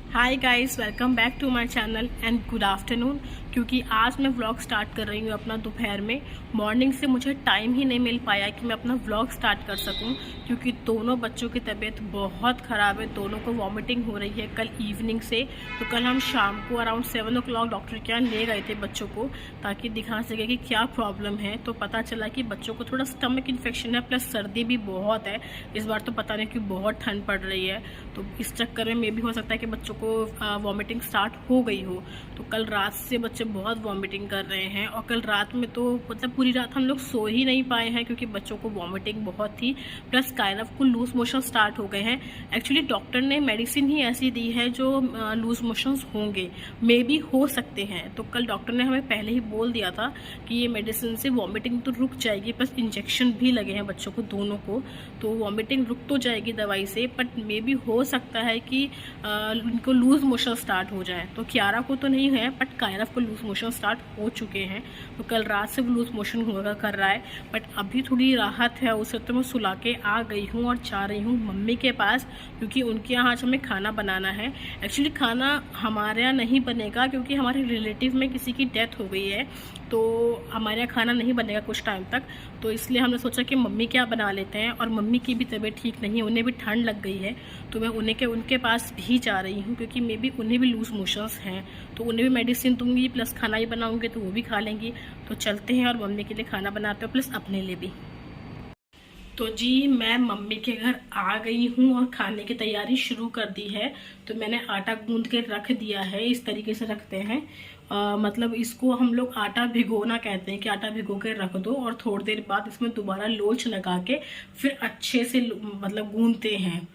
Hi guys, welcome back to my channel and good afternoon. क्योंकि आज मैं vlog start कर रही हूँ अपना दोपहर में। मॉर्निंग से मुझे टाइम ही नहीं मिल पाया कि मैं अपना व्लॉग स्टार्ट कर सकूँ, क्योंकि दोनों बच्चों की तबीयत बहुत ख़राब है। दोनों को वॉमिटिंग हो रही है कल इवनिंग से। तो कल हम शाम को अराउंड 7 o'clock डॉक्टर के यहाँ ले गए थे बच्चों को, ताकि दिखा सके कि क्या प्रॉब्लम है। तो पता चला कि बच्चों को थोड़ा स्टमक इन्फेक्शन है, प्लस सर्दी भी बहुत है इस बार। तो पता नहीं कि बहुत ठंड पड़ रही है, तो इस चक्कर में भी हो सकता है कि बच्चों को वॉमिटिंग स्टार्ट हो गई हो। तो कल रात से बच्चे बहुत वॉमिटिंग कर रहे हैं, और कल रात में तो मतलब पूरी रात हम लोग सो ही नहीं पाए हैं, क्योंकि बच्चों को वॉमिटिंग बहुत थी, प्लस कायरव को लूज मोशन स्टार्ट हो गए हैं। एक्चुअली डॉक्टर ने मेडिसिन ही ऐसी दी है जो लूज मोशंस होंगे, मे बी हो सकते हैं। तो कल डॉक्टर ने हमें पहले ही बोल दिया था कि ये मेडिसिन से वॉमिटिंग तो रुक जाएगी, प्लस इंजेक्शन भी लगे हैं बच्चों को दोनों को, तो वॉमिटिंग रुक तो जाएगी दवाई से, बट मे बी हो सकता है कि उनको लूज मोशन स्टार्ट हो जाए। तो कियारा को तो नहीं है, बट कायरव को लूज मोशन स्टार्ट हो चुके हैं। तो कल रात से वो लूज मोशन होगा कर रहा है, बट अभी थोड़ी राहत है उसे। तो मैं सुला के आ गई हूँ और जा रही हूँ मम्मी के पास, क्योंकि उनके यहाँ आज हमें खाना बनाना है। एक्चुअली खाना हमारे यहाँ नहीं बनेगा, क्योंकि हमारे रिलेटिव में किसी की डेथ हो गई है, तो हमारे यहाँ खाना नहीं बनेगा कुछ टाइम तक। तो इसलिए हमने सोचा कि मम्मी क्या बना लेते हैं, और मम्मी की भी तबीयत ठीक नहीं है, उन्हें भी ठंड लग गई है। तो मैं उनके पास भी जा रही हूँ, क्योंकि मे बी उन्हें भी लूज मोशंस हैं, तो उन्हें भी मेडिसिन दूंगी, प्लस खाना ही बनाऊंगी तो वो भी खा लेंगी। तो चलते हैं और मम्मी के लिए खाना बनाते हो, प्लस अपने लिए भी। तो जी, मैं मम्मी के घर आ गई हूँ और खाने की तैयारी शुरू कर दी है। तो मैंने आटा गूंद के रख दिया है, इस तरीके से रखते हैं। मतलब इसको हम लोग आटा भिगोना कहते हैं, कि आटा भिगो के रख दो और थोड़ी देर बाद इसमें दोबारा लोच लगा के फिर अच्छे से मतलब गूंदते हैं।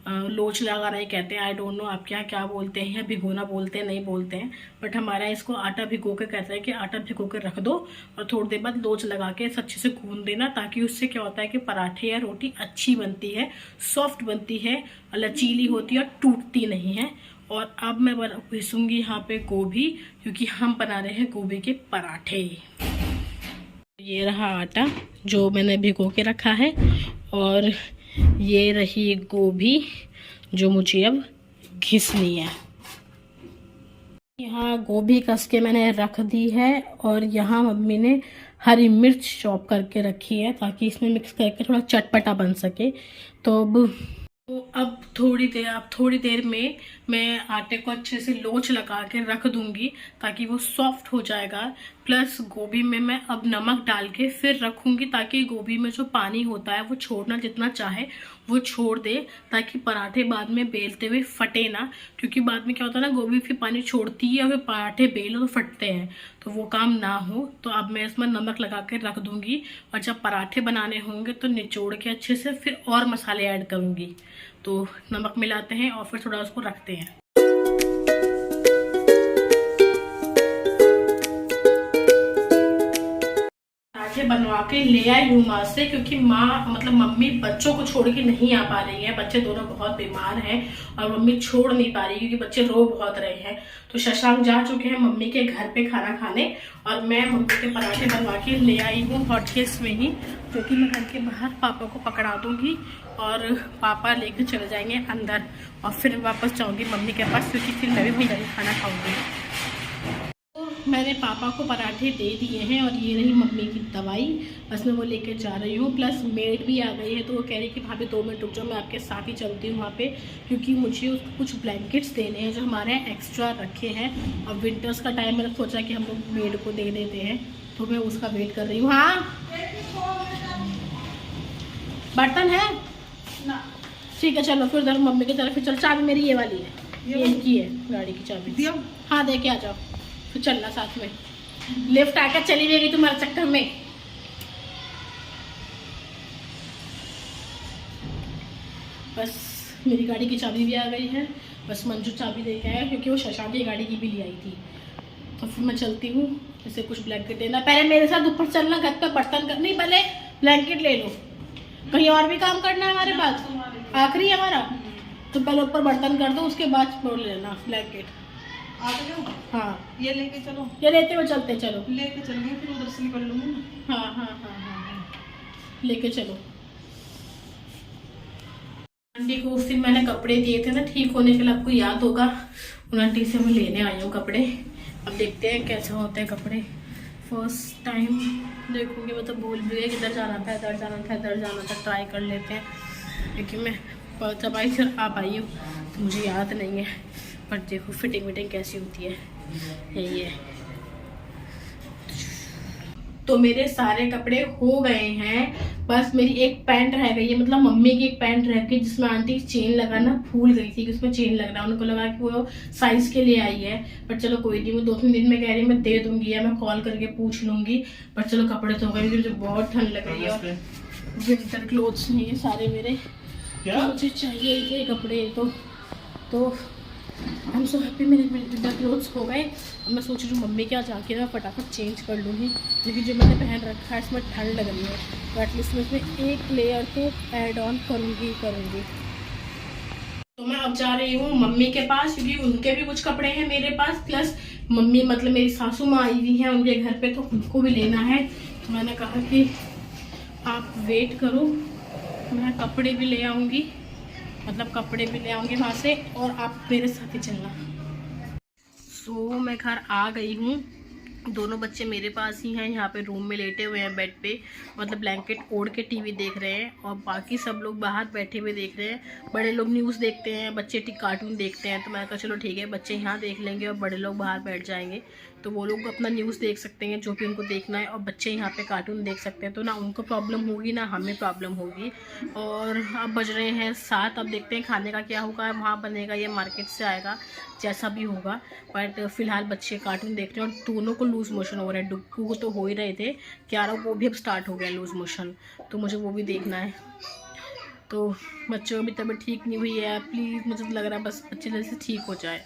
लोच लगाना ही कहते हैं, आई डोंट नो आपके यहाँ क्या बोलते हैं, या भिगोना बोलते हैं नहीं बोलते हैं, बट हमारे यहाँ इसको आटा भिगो के कहते हैं कि आटा भिगो के रख दो और थोड़ी देर बाद लोच लगा के अच्छे से गूंद देना, ताकि उससे क्या होता है कि पराठे या रोटी अच्छी बनती है, सॉफ्ट बनती है, लचीली होती है और टूटती नहीं है। और अब मैं पीसूंगी यहाँ पे गोभी, क्योंकि हम बना रहे हैं गोभी के पराठे। ये रहा आटा जो मैंने भिगो के रखा है, और ये रही गोभी जो मुझे अब घिसनी है। यहाँ गोभी कस के मैंने रख दी है, और यहाँ मम्मी ने हरी मिर्च चॉप करके रखी है, ताकि इसमें मिक्स करके थोड़ा चटपटा बन सके। तो अब थोड़ी देर में मैं आटे को अच्छे से लोच लगा के रख दूंगी, ताकि वो सॉफ्ट हो जाएगा। प्लस गोभी में मैं अब नमक डाल के फिर रखूंगी, ताकि गोभी में जो पानी होता है वो छोड़ना जितना चाहे वो छोड़ दे, ताकि पराठे बाद में बेलते हुए फटे ना। क्योंकि बाद में क्या होता है ना, गोभी फिर पानी छोड़ती है और फिर पराठे बेलो तो फटते हैं, तो वो काम ना हो। तो अब मैं इसमें नमक लगा के रख दूंगी, और जब पराठे बनाने होंगे तो निचोड़ के अच्छे से फिर और मसाले ऐड करूंगी। तो नमक मिलाते हैं और फिर थोड़ा उसको रखते हैं। पराठे बनवा के ले आई हूँ माँ से, क्योंकि माँ मतलब मम्मी बच्चों को छोड़ के नहीं आ पा रही है। बच्चे दोनों बहुत बीमार हैं और मम्मी छोड़ नहीं पा रही, क्योंकि बच्चे रो बहुत रहे हैं। तो शशांक जा चुके हैं मम्मी के घर पे खाना खाने, और मैं मम्मी के पराठे बनवा के ले आई हूँ हॉटकेस में ही, क्योंकि मैं घर के बाहर पापा को पकड़ा दूंगी और पापा लेकर चले जाएंगे अंदर, और फिर वापस जाऊंगी मम्मी के पास, क्योंकि फिर मैं भी वहीं जाकर खाना खाऊंगी। तो मैंने पापा को पराठे दे दिए हैं, और ये रही मम्मी की दवाई, बस मैं वो लेकर जा रही हूँ। प्लस मेड भी आ गई है, तो वो कह रही कि भाभी 2 मिनट रुक जाओ, मैं आपके साथ ही चलती हूँ वहाँ पे, क्योंकि मुझे उसको कुछ ब्लैंकेट्स देने हैं जो हमारे यहाँ एक्स्ट्रा रखे हैं। और विंटर्स का टाइम मैंने सोचा कि हम लोग मेड को दे देते हैं, तो मैं उसका वेट कर रही हूँ। हाँ, बर्तन है ना, ठीक है चलो फिर उधर मम्मी की तरफ। चल, चाबी मेरी ये वाली है, ये इनकी है गाड़ी की चाबी दिया। हाँ, दे के आ जाओ, फिर चलना साथ में। लिफ्ट आकर चली जाएगी तुम्हारे चक्कर में। बस मेरी गाड़ी की चाबी भी आ गई है, बस मंजू चाबी दे के आया, क्योंकि वो शशांक की गाड़ी की भी ले आई थी। तो फिर मैं चलती हूँ, जैसे कुछ ब्लैंकेट देना। पहले मेरे साथ ऊपर चलना, घर पे बर्तन कर, नहीं पहले ब्लैंकेट ले लो, कहीं और भी काम करना है हमारे पास, आखिरी है हमारा। तो पहले ऊपर बर्तन कर दो, उसके बाद बोल लेना ब्लैंकेट। हाँ, ये लेके चलो, ये लेते हुए चलते, चलो लेके चलेंगे, फिर उधर से निकल लूंगी ना। हाँ हाँ हाँ हाँ हाँ, लेके चलो। आंटी को उस दिन मैंने कपड़े दिए थे ना ठीक होने के लिए, आपको याद होगा। उन आंटी से मैं लेने आई हूँ कपड़े। अब देखते हैं कैसा होते हैं कपड़े। फर्स्ट टाइम देखूंगी, मतलब भूल भी गई किधर जाना था, इधर जाना था, इधर जाना था। ट्राई कर लेते हैं, क्योंकि मैं जब आई फिर आप आई हूँ तो मुझे याद नहीं है। पर देखो फिटिंग विटिंग कैसी होती है, यही है। तो मेरे सारे कपड़े हो गए हैं, बस मेरी एक पैंट रह गई है, मतलब मम्मी की एक पैंट रह गई जिसमें आंटी चेन लगाना भूल गई थी कि उसमें चेन लग रहा है। उनको लगा कि वो साइज के लिए आई है, पर चलो कोई नहीं, वो 2-3 दिन में कह रही मैं दे दूंगी या मैं कॉल करके पूछ लूंगी। पर चलो कपड़े तो हो गए, मुझे बहुत ठंड लग रही है और विंटर क्लोथ्स नहीं है सारे मेरे, तो मुझे चाहिए थे कपड़े। तो आई एम सो हैप्पी, मेरे विंटर क्लोथ्स हो गए। अब मैं सोच रही हूँ मम्मी के यहाँ जाके ना फटाफट चेंज कर लूँगी, क्योंकि जो मैंने पहन रखा है इसमें ठंड लग रही है, तो एटलीस्ट मैं इसमें एक लेयर तो ऐड ऑन करूँगी। तो मैं अब जा रही हूँ मम्मी के पास, क्योंकि उनके भी कुछ कपड़े हैं मेरे पास, प्लस मम्मी मतलब मेरी सासू माँ आई हुई हैं उनके घर पे, तो उनको भी लेना है। तो मैंने कहा कि आप वेट करो, मैं कपड़े भी ले आऊँगी, मतलब कपड़े भी ले आऊँगी वहाँ से, और आप मेरे साथ ही चलना। सो मैं घर आ गई हूँ, दोनों बच्चे मेरे पास ही हैं, यहाँ पे रूम में लेटे हुए हैं बेड पे, मतलब ब्लैंकेट ओढ़ के टीवी देख रहे हैं, और बाकी सब लोग बाहर बैठे हुए देख रहे हैं। बड़े लोग न्यूज़ देखते हैं, बच्चे कार्टून देखते हैं, तो मैंने कहा चलो ठीक है, बच्चे यहाँ देख लेंगे और बड़े लोग बाहर बैठ जाएंगे, तो वो लोग अपना न्यूज़ देख सकते हैं जो भी उनको देखना है, और बच्चे यहाँ पे कार्टून देख सकते हैं, तो ना उनको प्रॉब्लम होगी ना हमें प्रॉब्लम होगी। और अब बज रहे हैं 7, अब देखते हैं खाने का क्या होगा, वहाँ बनेगा या मार्केट से आएगा, जैसा भी होगा। बट फिलहाल बच्चे कार्टून देख रहे हैं, और दोनों को लूज़ मोशन हो रहा है। डुक्कू को तो हो ही रहे थे, क्यारा को भी अब स्टार्ट हो गया लूज़ मोशन, तो मुझे वो भी देखना है। तो बच्चों की तबीयत ठीक नहीं हुई है, प्लीज़ मुझे लग रहा है बस बच्चे जल्दी से ठीक हो जाए।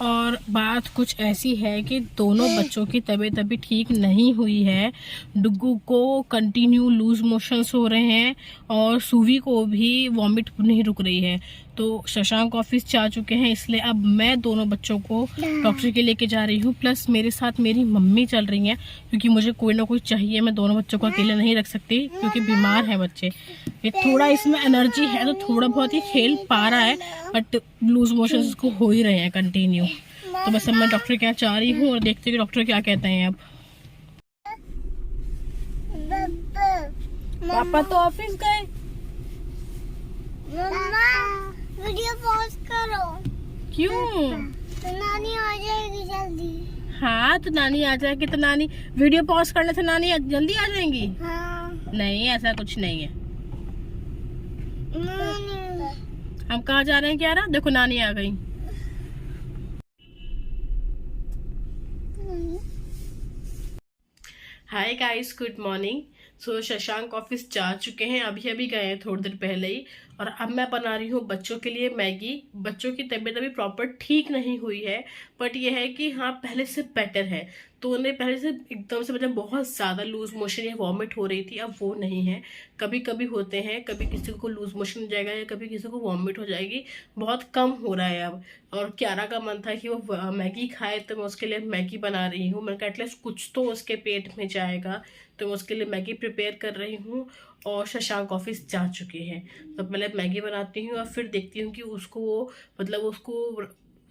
और बात कुछ ऐसी है कि दोनों बच्चों की तबीयत अभी ठीक नहीं हुई है। डुग्गू को कंटिन्यू लूज मोशंस हो रहे हैं, और सूवी को भी वॉमिट नहीं रुक रही है। तो शशांक ऑफिस जा चुके हैं, इसलिए अब मैं दोनों बच्चों को डॉक्टर के लेके जा रही हूँ, प्लस मेरे साथ मेरी मम्मी चल रही हैं, क्योंकि मुझे कोई ना कोई चाहिए, मैं दोनों बच्चों को अकेले नहीं रख सकती, क्योंकि बीमार हैं बच्चे। ये थोड़ा इसमें एनर्जी है तो थोड़ा बहुत ही खेल पा रहा है, बट लूज मोशन इसको हो ही रहे हैं कंटिन्यू। तो बस अब मैं डॉक्टर के यहाँ जा रही हूँ और देखते हैं डॉक्टर क्या कहते हैं। अब पापा तो ऑफिस गए। वीडियो पॉज करो। क्यों? तो नानी आ जाएगी जल्दी। हाँ तो नानी आ जाएगी, तो नानी वीडियो पॉज करने से नानी जल्दी आ जाएंगी? हाँ। नहीं ऐसा कुछ नहीं है। नानी। हम कहाँ जा रहे हैं क्यारा? देखो नानी आ गई। Hi guys, good morning. So Shashank office जा चुके हैं, अभी अभी गए हैं थोड़ी देर पहले ही, और अब मैं बना रही हूँ बच्चों के लिए मैगी। बच्चों की तबीयत अभी प्रॉपर ठीक नहीं हुई है, बट ये है कि हाँ पहले से बेटर है। तो उन्हें पहले से एकदम से मतलब बहुत ज़्यादा लूज मोशन या वॉमिट हो रही थी, अब वो नहीं है। कभी कभी होते हैं, कभी किसी को लूज मोशन हो जाएगा या कभी किसी को वॉमिट हो जाएगी, बहुत कम हो रहा है अब। और क्यारा का मन था कि वो मैगी खाए, तो मैं उसके लिए मैगी बना रही हूँ। मैंने कहा एटलीस्ट कुछ तो उसके पेट में जाएगा, तो मैं उसके लिए मैगी प्रिपेयर कर रही हूँ। और शशांक ऑफिस जा चुके हैं, तो पहले मैगी बनाती हूँ और फिर देखती हूँ कि उसको मतलब उसको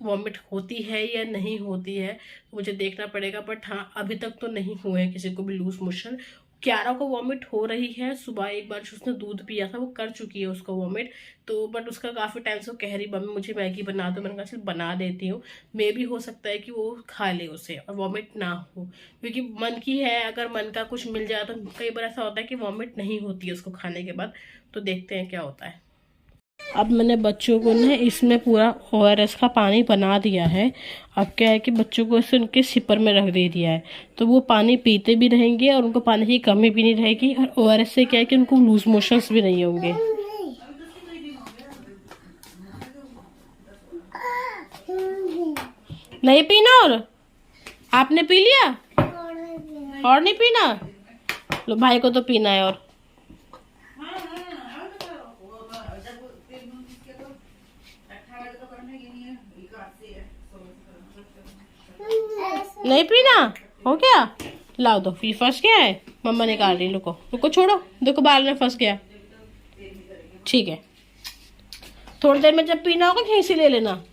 वॉमिट होती है या नहीं होती है, तो मुझे देखना पड़ेगा। बट हाँ अभी तक तो नहीं हुए हैं किसी को भी लूज मोशन। क्यारा को वॉमिट हो रही है, सुबह एक बार उसने दूध पिया था वो कर चुकी है उसको वॉमिट, तो बट उसका काफ़ी टाइम से वो कह रही मम्मी मुझे मैगी बना दो। मैंने कहा चल बना देती हूँ, मे भी हो सकता है कि वो खा ले उसे और वॉमिट ना हो, क्योंकि मन की है, अगर मन का कुछ मिल जाए तो कई बार ऐसा होता है कि वॉमिट नहीं होती है उसको खाने के बाद। तो देखते हैं क्या होता है। अब मैंने बच्चों को ना इसमें पूरा ORS का पानी बना दिया है। अब क्या है कि बच्चों को इसे उनके सिपर में रख दे दिया है, तो वो पानी पीते भी रहेंगे और उनको पानी की कमी भी नहीं रहेगी। और ORS से क्या है कि उनको लूज मोशंस भी नहीं होंगे। नहीं पीना? और आपने पी लिया और नहीं पीना? लो भाई को तो पीना है। और नहीं पीना? हो गया? लाओ दो, फिर फंस गया है, मम्मा निकाल रही। रुको रुको, छोड़ो, देखो बाल में फंस गया। ठीक है थोड़ी देर में जब पीना होगा यहीं से ले लेना।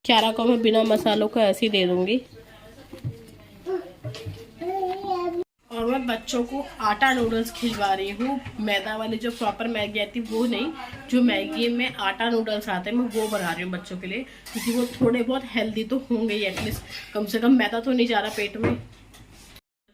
क्यारा को मैं बिना मसालों को ऐसे ही दे दूंगी। और मैं बच्चों को आटा नूडल्स खिलवा रही हूँ, मैदा वाली जो प्रॉपर मैगी आती है वो नहीं, जो मैगी में आटा नूडल्स आते हैं मैं वो बना रही हूँ बच्चों के लिए, क्योंकि वो थोड़े बहुत हेल्दी तो होंगे ही, एटलीस्ट कम से कम मैदा तो नहीं जा रहा पेट में।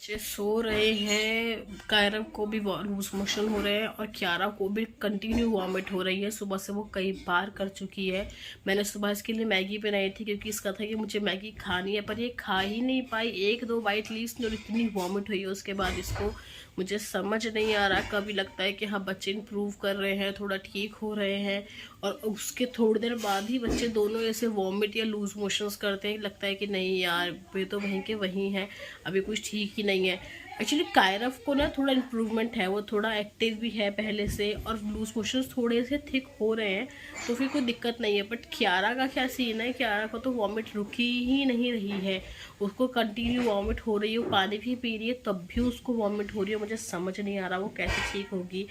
बच्चे सो रहे हैं, कायरव को भी लूज मोशन हो रहे हैं और क्यारा को भी कंटिन्यू वॉमिट हो रही है। सुबह से वो कई बार कर चुकी है। मैंने सुबह इसके लिए मैगी बनाई थी क्योंकि इसका था कि मुझे मैगी खानी है, पर ये खा ही नहीं पाई। 1-2 बाइट ली इसने और इतनी वॉमिट हुई है उसके बाद इसको। मुझे समझ नहीं आ रहा, कभी लगता है कि हाँ बच्चे इम्प्रूव कर रहे हैं, थोड़ा ठीक हो रहे हैं, और उसके थोड़ी देर बाद ही बच्चे दोनों ऐसे वॉमिट या लूज मोशंस करते हैं। लगता है कि नहीं यार वे तो वहीं के वहीं हैं, अभी कुछ ठीक ही नहीं है। एक्चुअली कायरव को ना थोड़ा इम्प्रूवमेंट है, वो थोड़ा एक्टिव भी है पहले से, और लूज मोशंस थोड़े से थिक हो रहे हैं तो फिर कोई दिक्कत नहीं है। बट क्यारा का क्या सीन है, क्यारा को तो वॉमिट रुकी ही नहीं रही है, उसको कंटिन्यू वॉमिट हो रही है। वो पानी भी पी रही है तब भी उसको वॉमिट हो रही है। मुझे समझ नहीं आ रहा वो कैसे ठीक होगी।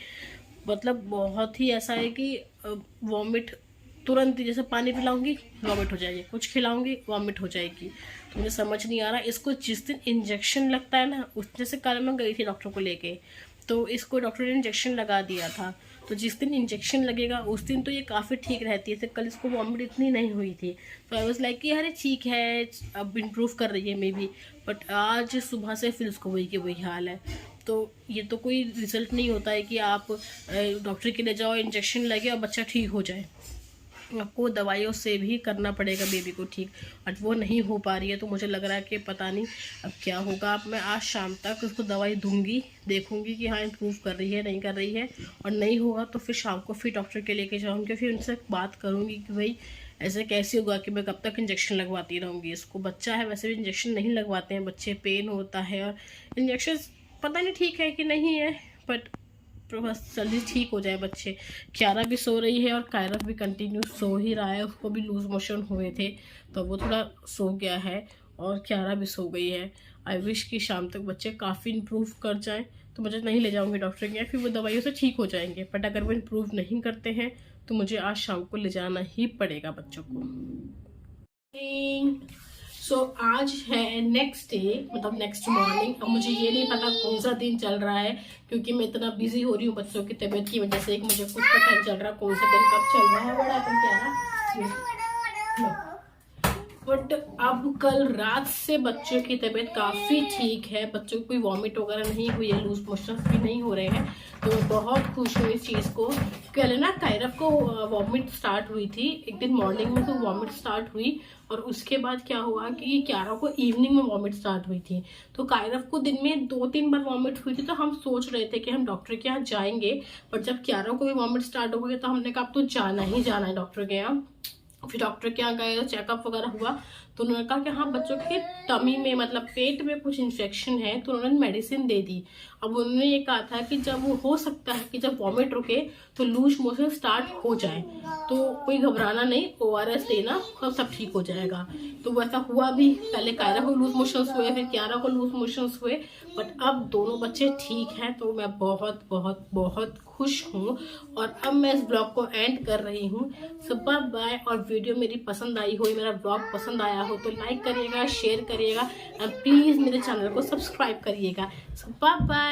मतलब बहुत ही ऐसा है कि वॉमिट तुरंत, जैसे पानी पिलाऊंगी वॉमिट हो जाएगी, कुछ खिलाऊंगी वॉमिट हो जाएगी। तो मुझे समझ नहीं आ रहा। इसको जिस दिन इंजेक्शन लगता है ना, उस जैसे कल मैं गई थी डॉक्टर को लेके, तो इसको डॉक्टर ने इंजेक्शन लगा दिया था, तो जिस दिन इंजेक्शन लगेगा उस दिन तो ये काफ़ी ठीक रहती है। तो कल इसको वॉमिट इतनी नहीं हुई थी, तो आई वाज लाइक कि अरे ठीक है अब इम्प्रूव कर रही है मे बी। बट आज सुबह से फिर उसको वही के वही हाल है। तो ये तो कोई रिजल्ट नहीं होता है कि आप डॉक्टर के लिए जाओ, इंजेक्शन लगे और बच्चा ठीक हो जाए। आपको दवाइयों से भी करना पड़ेगा बेबी को ठीक, और वो नहीं हो पा रही है। तो मुझे लग रहा है कि पता नहीं अब क्या होगा। अब मैं आज शाम तक उसको दवाई दूंगी, देखूंगी कि हाँ इम्प्रूव कर रही है नहीं कर रही है, और नहीं होगा तो फिर शाम को फिर डॉक्टर के लेके जाऊंगी, फिर उनसे बात करूंगी कि भाई ऐसे कैसे होगा कि मैं कब तक इंजेक्शन लगवाती रहूँगी। इसको बच्चा है, वैसे भी इंजेक्शन नहीं लगवाते हैं बच्चे, पेन होता है, और इंजेक्शन पता नहीं ठीक है कि नहीं है, बट बस जल्दी ठीक हो जाए बच्चे। क्यारा भी सो रही है और कायरव भी कंटिन्यू सो ही रहा है। उसको भी लूज मोशन हुए थे तो वो थोड़ा सो गया है, और क्यारा भी सो गई है। आई विश कि शाम तक बच्चे काफ़ी इम्प्रूव कर जाएं, तो मुझे नहीं ले जाऊंगी डॉक्टर के यहाँ, फिर वो दवाइयों से ठीक हो जाएंगे। बट अगर वो इम्प्रूव नहीं करते हैं तो मुझे आज शाम को ले जाना ही पड़ेगा बच्चों को। सो आज है नेक्स्ट डे, मतलब नेक्स्ट मॉर्निंग। अब मुझे ये नहीं पता कौन सा दिन चल रहा है, क्योंकि मैं इतना बिजी हो रही हूँ बच्चों की तबीयत की वजह से, मुझे कुछ पता नहीं चल रहा कौन सा दिन कब चल रहा है। बड़ा क्या है, बट अब कल रात से बच्चों की तबीयत काफ़ी ठीक है, बच्चों को कोई वॉमिट वगैरह नहीं हुई है, लूज मोशन भी नहीं हो रहे हैं, तो मैं बहुत खुश हूँ इस चीज़ को। कल ना कायरव को वॉमिट स्टार्ट हुई थी, एक दिन मॉर्निंग में तो वॉमिट स्टार्ट हुई, और उसके बाद क्या हुआ कि क्यारा को इवनिंग में वॉमिट स्टार्ट हुई थी। तो कायरव को दिन में 2-3 बार वॉमिट हुई थी, तो हम सोच रहे थे कि हम डॉक्टर के यहाँ जाएंगे, पर जब क्यारा को भी वॉमिट स्टार्ट हो गई तो हमने कहा अब तो जाना ही जाना है डॉक्टर के यहाँ। फिर डॉक्टर के यहाँ गए, चेकअप वगैरह हुआ, तो उन्होंने कहा कि हाँ बच्चों के टमी में मतलब पेट में कुछ इन्फेक्शन है, तो उन्होंने मेडिसिन दे दी। अब उन्होंने ये कहा था कि जब वो हो सकता है कि जब वॉमिट रुके तो लूज मोशन स्टार्ट हो जाए, तो कोई घबराना नहीं, ORS देना और सब ठीक हो जाएगा। तो वैसा हुआ भी, पहले कायरा को लूज मोशंस हुए, फिर क्यारा को लूज मोशंस हुए, बट अब दोनों बच्चे ठीक हैं, तो मैं बहुत बहुत बहुत खुश हूँ। और अब मैं इस ब्लॉग को एंड कर रही हूँ। सो बाय बाय। और वीडियो मेरी पसंद आई हो, मेरा ब्लॉग पसंद आया हो तो लाइक करिएगा, शेयर करिएगा, एंड प्लीज मेरे चैनल को सब्सक्राइब करिएगा। सो बाय बाय।